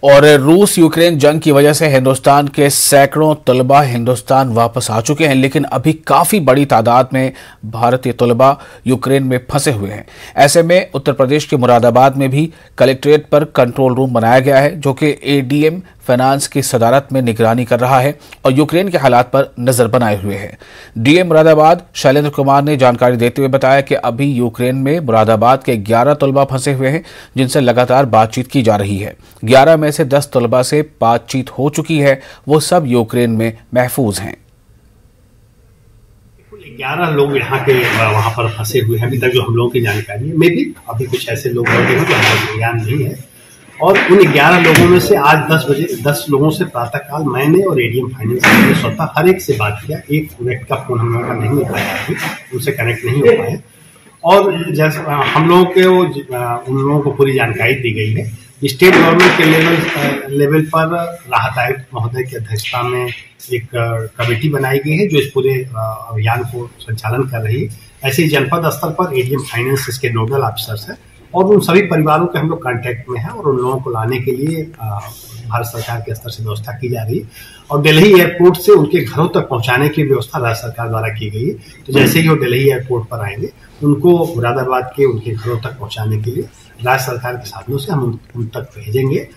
और रूस यूक्रेन जंग की वजह से हिंदुस्तान के सैकड़ों तलबा हिंदुस्तान वापस आ चुके हैं, लेकिन अभी काफ़ी बड़ी तादाद में भारतीय तलबा यूक्रेन में फंसे हुए हैं। ऐसे में उत्तर प्रदेश के मुरादाबाद में भी कलेक्ट्रेट पर कंट्रोल रूम बनाया गया है, जो कि एडीएम फाइनेंस की सदारत में निगरानी कर रहा है और यूक्रेन के हालात पर नजर बनाए हुए है। डीएम मुरादाबाद शैलेंद्र कुमार ने जानकारी देते हुए बताया कि अभी यूक्रेन में मुरादाबाद के 11 तलबा फंसे हुए हैं, जिनसे लगातार बातचीत की जा रही है। 11 में से 10 तलबा से बातचीत हो चुकी है, वो सब यूक्रेन में महफूज हैं। 11 लोग यहाँ के वहाँ पर फंसे हुए हैं अभी तक, जो हम लोगों की जानकारी है। मे भी अभी कुछ ऐसे लोग होते हैं जो हमारा ज्ञान नहीं है। और उन 11 लोगों में से आज 10 बजे 10 लोगों से प्रातःकाल मैंने और एडीएम फाइनेंस ने स्वतः हर एक से बात किया। एक व्यक्ति का फोन हम लोगों का नहीं हो पाया, उनसे कनेक्ट नहीं हो पाए। और जैसे हम लोगों के उन लोगों को पूरी जानकारी दी गई है। स्टेट गवर्नमेंट के लेवल पर राहत आयुक्त महोदय की अध्यक्षता में एक कमेटी बनाई गई है, जो इस पूरे अभियान को संचालन कर रही है। ऐसे ही जनपद स्तर पर एडीएम फाइनेंस इसके नोडल ऑफिसर्स हैं और उन सभी परिवारों के हम लोग कांटेक्ट में हैं और उन लोगों को लाने के लिए भारत सरकार के स्तर से व्यवस्था की जा रही है। और दिल्ली एयरपोर्ट से उनके घरों तक पहुंचाने की व्यवस्था राज्य सरकार द्वारा की गई है। तो जैसे ही वो दिल्ली एयरपोर्ट पर आएंगे, उनको मुरादाबाद के उनके घरों तक पहुंचाने के लिए राज्य सरकार के साधनों से हम उन तक भेजेंगे।